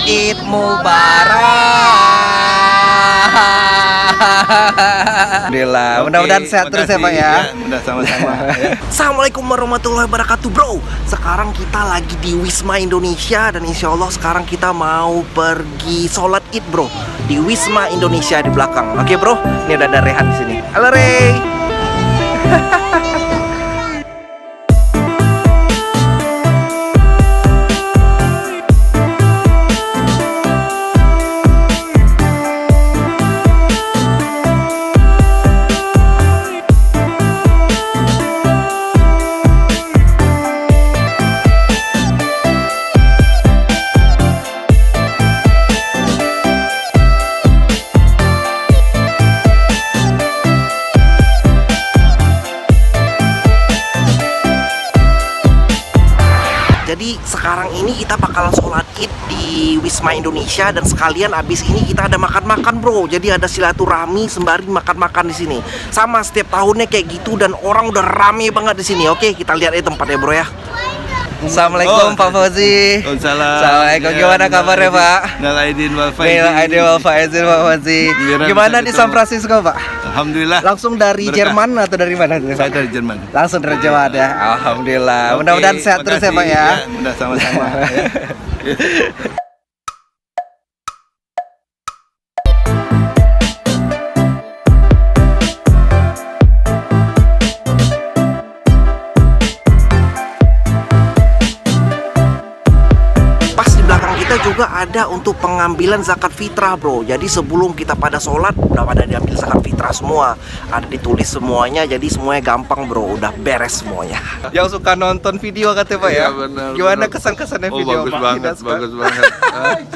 Id Mubarak. Alhamdulillah, mudah-mudahan sehat terus ya Pak ya. Udah sama-sama. Assalamualaikum warahmatullahi wabarakatuh bro. Sekarang kita lagi di Wisma Indonesia. Dan insya Allah sekarang kita mau pergi sholat id bro, di Wisma Indonesia di belakang. Oke bro, ini udah ada Rehan di sini. Halo Rey. Jadi sekarang ini kita bakalan sholat id di Wisma Indonesia. Dan sekalian abis ini kita ada makan-makan bro. Jadi ada silaturahmi sembari makan-makan di sini. Sama setiap tahunnya kayak gitu. Dan orang udah rame banget di sini. Oke, kita lihat tempatnya bro ya. Assalamualaikum Pak Fauzi. Assalamualaikum. Gimana kabarnya Pak? Minal aidin wal faizin. Minal aidin wal faizin Pak Fauzi. Gimana di San Francisco Pak? Alhamdulillah. Langsung dari Jerman atau dari mana? Saya dari Jerman. Langsung dari Jerman ya. Alhamdulillah. Mudah-mudahan sehat terus ya Pak ya. Udah sama-sama. Juga ada untuk pengambilan zakat fitrah bro. Jadi sebelum kita pada sholat udah pada diambil zakat fitrah semua. Ada ditulis semuanya. Jadi semuanya gampang bro. Udah beres semuanya. Yang suka nonton video katanya Pak ya? Benar, gimana benar. kesan-kesannya video? Bagus banget, bagus banget.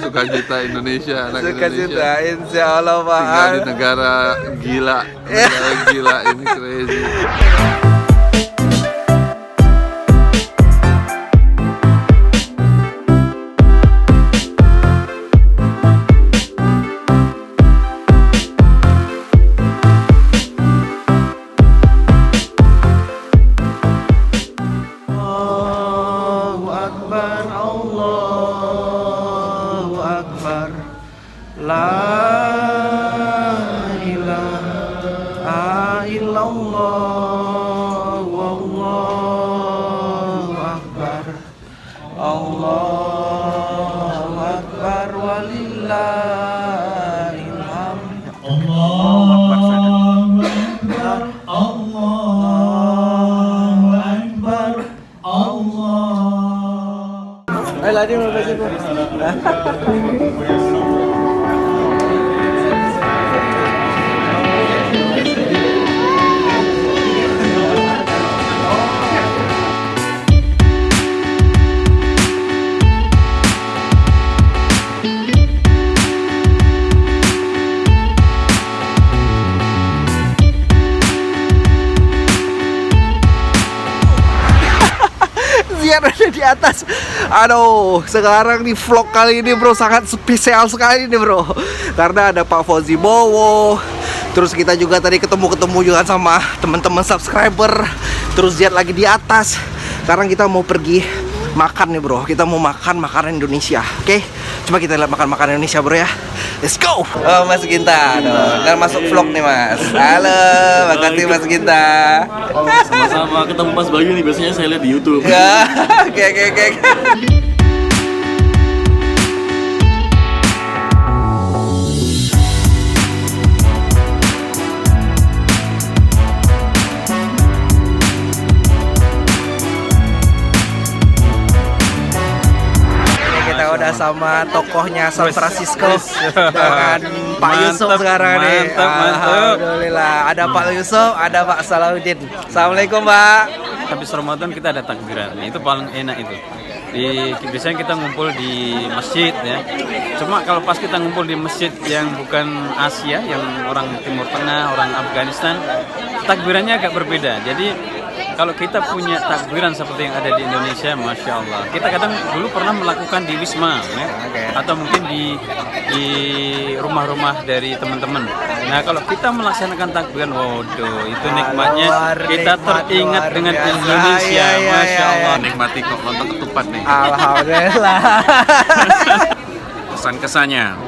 Suka cita Indonesia, anak Suka Indonesia. cita, insya Allah Pak. Tinggal di negara gila, negara gila ini crazy. Ada di atas. Aduh, sekarang di vlog kali ini bro sangat spesial sekali nih bro. Karena ada Pak Fauzi Bowo. Terus kita juga tadi ketemu juga sama teman-teman subscriber. Terus lihat lagi di atas. Sekarang kita mau pergi makan nih bro. Kita mau makan makanan Indonesia. Oke, coba kita lihat makan makanan Indonesia bro ya. Let's go. Oh Mas Ginta, kan masuk vlog nih Mas. Halo, makasih Mas Ginta. Sama-sama, ketemu pas Bayu nih, biasanya saya lihat di YouTube. Ya, oke. Udah sama tokohnya San Francisco dengan Pak Yusuf sekarang nih. Alhamdulillah, ada Pak Yusuf, ada Pak Salahuddin. Assalamualaikum Pak. Habis Ramadan kita ada takbiran, itu paling enak itu. Biasanya kita ngumpul di masjid ya. Cuma kalau pas kita ngumpul di masjid yang bukan Asia, yang orang Timur Tengah, orang Afghanistan, takbirannya agak berbeda. Jadi kalau kita punya takbiran seperti yang ada di Indonesia, Masya Allah. Kita kadang dulu pernah melakukan di Wisma ya, atau mungkin di rumah-rumah dari teman-teman. Nah kalau kita melaksanakan takbiran, waduh itu nikmatnya. Kita teringat dengan Indonesia, Masya Allah. Nikmati kok nonton ketupat nih. Alhamdulillah. kesan-kesannya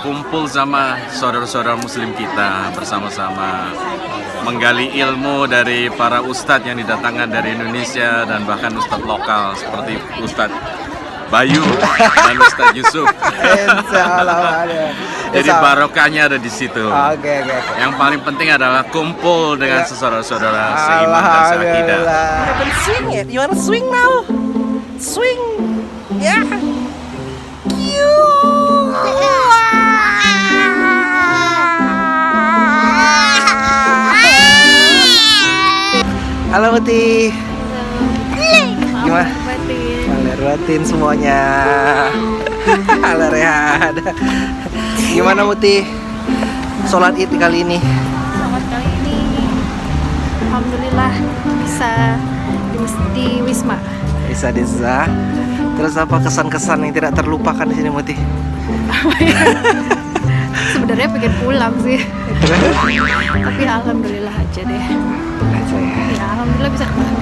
kumpul sama saudara-saudara muslim kita bersama-sama menggali ilmu dari para ustadz yang didatangkan dari Indonesia dan bahkan ustadz lokal seperti Ustadz Bayu dan Ustadz Yusuf. Jadi barokahnya ada di situ. Oke. Yang paling penting adalah kumpul dengan saudara-saudara seiman dan seakidah. Swing it. You wanna swing now? Swing. Yeah. Halo Muti. Gimana? Rutin semuanya. Halo Rehan. Gimana Muti? Sholat Id kali ini? Selamat kali ini, alhamdulillah bisa di Wisma. Bisa Desa. Terus apa kesan-kesan yang tidak terlupakan di sini Muti? Sebenarnya pengen pulang sih, tapi alhamdulillah aja deh. Aja ya. Ya alhamdulillah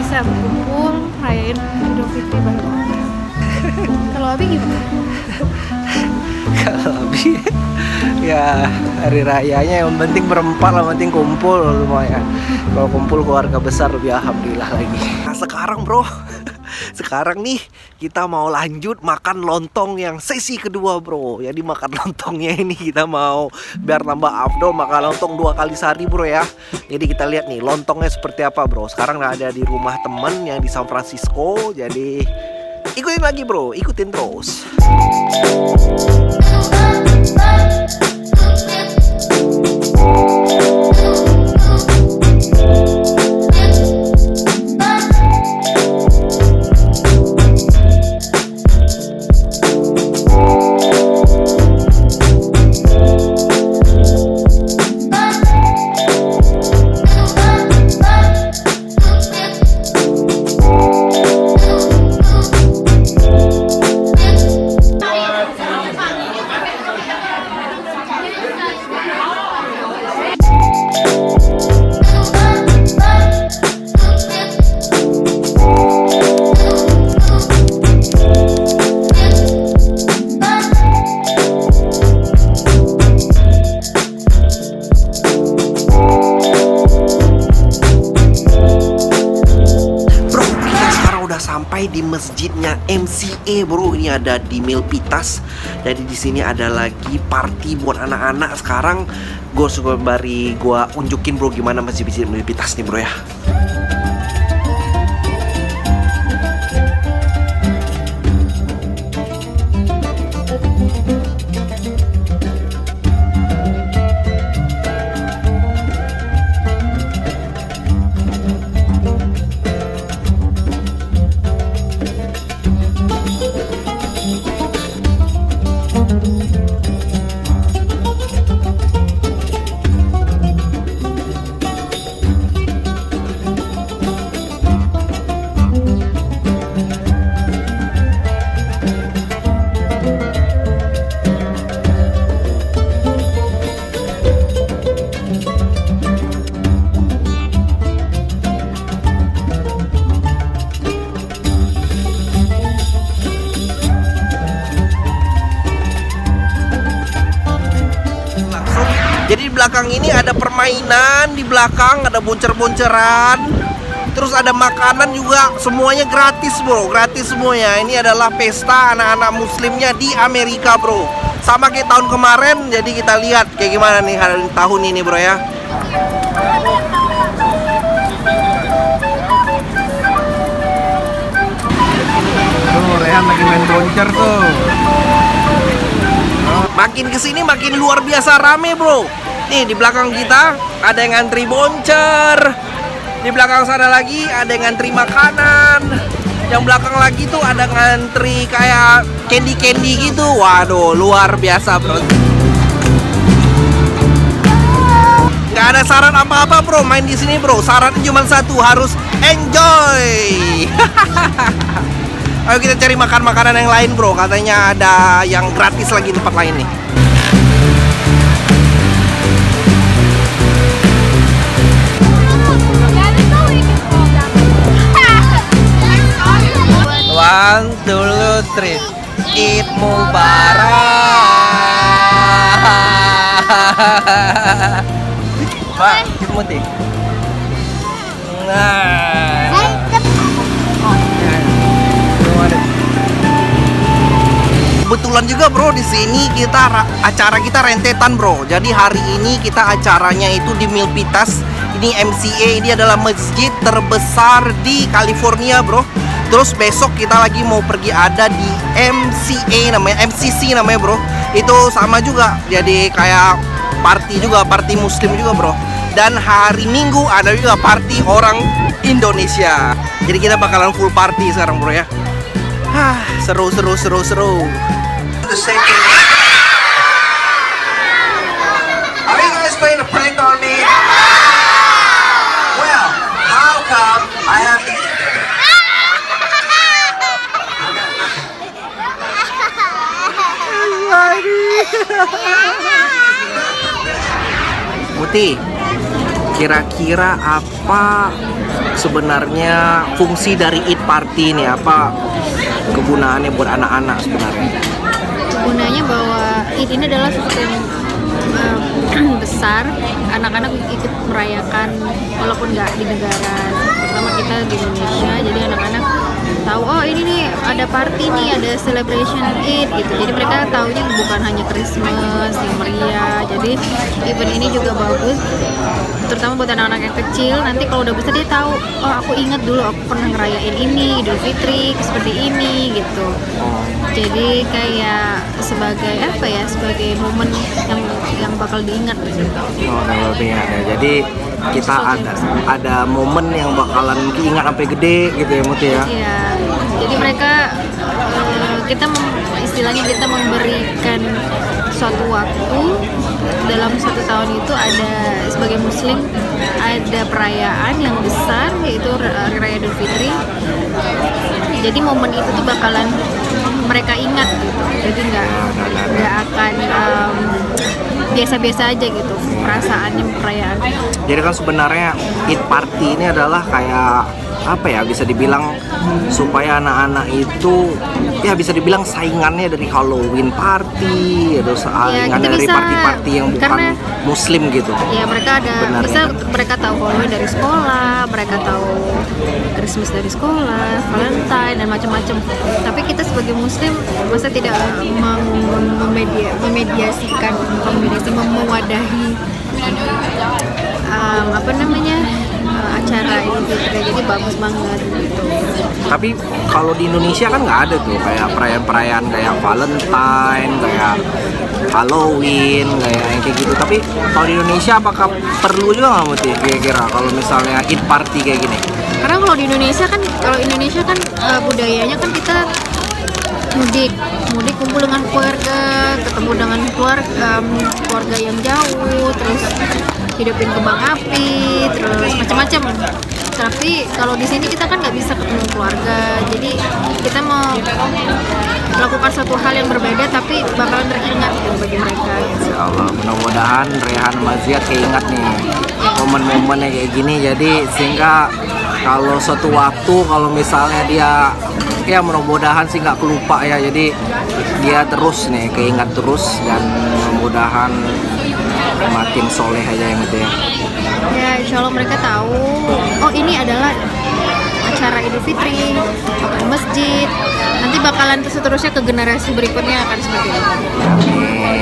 bisa berkumpul rayain Idul Fitri bareng. Kalau Abi gimana? Kalau Abi ya hari rayanya yang penting berempat lah, penting kumpul semuanya. Kalau kumpul keluarga besar lebih alhamdulillah lagi. Nah sekarang bro, sekarang nih kita mau lanjut makan lontong yang sesi kedua bro. Jadi makan lontongnya ini kita mau biar nambah afdol makan lontong 2 kali sehari bro ya. Jadi kita lihat nih lontongnya seperti apa bro. Sekarang ada di rumah temen yang di San Francisco. Jadi ikutin lagi bro, ikutin terus. Sampai di masjidnya MCA bro, ini ada di Milpitas. Jadi di sini ada lagi party buat anak-anak. Sekarang gue sembari gue unjukin bro gimana masjid Milpitas nih bro ya. Jadi di belakang ini ada permainan, di belakang ada boncer-bonceran, terus ada makanan juga, semuanya gratis bro, gratis semuanya. Ini adalah pesta anak-anak muslimnya di Amerika bro. Sama kayak tahun kemarin, jadi kita lihat kayak gimana nih tahun ini bro ya. Tuh, Rehan lagi main boncer tuh. Makin kesini makin luar biasa rame bro. Nih di belakang kita ada yang ngantri boncer. Di belakang sana lagi ada yang ngantri makanan. Yang belakang lagi tuh ada ngantri kayak candy gitu. Waduh luar biasa bro. Gak ada syarat apa-apa bro main di sini bro. Syaratnya cuma satu, harus enjoy. Ayo kita cari makan makanan yang lain bro. Katanya ada yang gratis lagi di tempat lain nih. One, two, three. Eid Mubarak. Pak, kita muti. Nah. Kebetulan juga bro, di sini acara kita rentetan bro. Jadi hari ini kita acaranya itu di Milpitas. Ini MCA, ini adalah masjid terbesar di California bro. Terus besok kita lagi mau pergi ada di MCC namanya bro. Itu sama juga, jadi kayak party juga, party muslim juga bro. Dan hari Minggu ada juga party orang Indonesia. Jadi kita bakalan full party sekarang bro ya. Seru. The same thing. Are you guys playing a prank on me? Well, how come I have to... Muti, kira-kira apa sebenarnya fungsi dari Eid Party ini? Apa kegunaannya buat anak-anak sebenarnya? Gunanya bahwa Eid ini adalah sesuatu yang besar, anak-anak ikut merayakan walaupun nggak di negara pertama kita di Indonesia, jadi anak-anak tahu oh ini nih ada party nih, ada celebration Eid gitu, jadi mereka tahunya bukan hanya Christmas yang meriah. Jadi event ini juga bagus terutama buat anak-anak yang kecil, nanti kalau udah besar dia tahu oh aku ingat dulu aku pernah ngerayain ini Idul Fitri seperti ini gitu. Jadi kayak sebagai apa ya, sebagai momen yang bakal diingat gitu. Oh, bakal diingat ya. Jadi kita ada momen yang bakalan diingat sampai gede gitu ya Muti ya. Iya. Jadi mereka istilahnya kita memberikan suatu waktu dalam satu tahun itu ada sebagai muslim ada perayaan yang besar yaitu Hari Raya Idul Fitri. Jadi momen itu tuh bakalan mereka ingat gitu. Jadi nggak akan biasa-biasa aja gitu perasaannya perayaan. Jadi kan sebenarnya Eid Party ini adalah kayak apa ya, bisa dibilang supaya anak-anak itu ya bisa dibilang saingannya dari Halloween party atau saingan dari party-party yang bukan muslim gitu. Ya mereka bisa mereka tahu Halloween dari sekolah, mereka tahu Christmas dari sekolah, Valentine dan macam-macam. Tapi kita sebagai muslim masa tidak memewadahi acara ini gitu. Jadi bagus banget gitu. Tapi kalau di Indonesia kan nggak ada tuh kayak perayaan-perayaan kayak Valentine, kayak Halloween, kayak gitu. Tapi kalau di Indonesia apakah perlu juga nggak Muti kira-kira kalau misalnya Eid Party kayak gini? Karena kalau di Indonesia kan budayanya kan kita mudik kumpul dengan keluarga, ketemu dengan keluarga yang jauh, terus hidupin kembang api, terus macam-macam. Tapi kalau di sini kita kan nggak bisa ketemu keluarga, jadi kita mau melakukan suatu hal yang berbeda tapi bakalan teringat gitu bagi mereka. Insya Allah, mudah-mudahan Rehan Maziat keingat nih momen-momennya kayak gini, jadi sehingga kalau suatu waktu kalau misalnya dia ya mudah-mudahan sih nggak kelupa ya, jadi dia terus nih keingat terus dan mudah-mudahan makin soleh aja yang gitu ya. Ya insya Allah mereka tahu oh ini adalah acara Idul Fitri, bukan masjid. Nanti bakalan seterusnya ke generasi berikutnya akan seperti itu. Amin.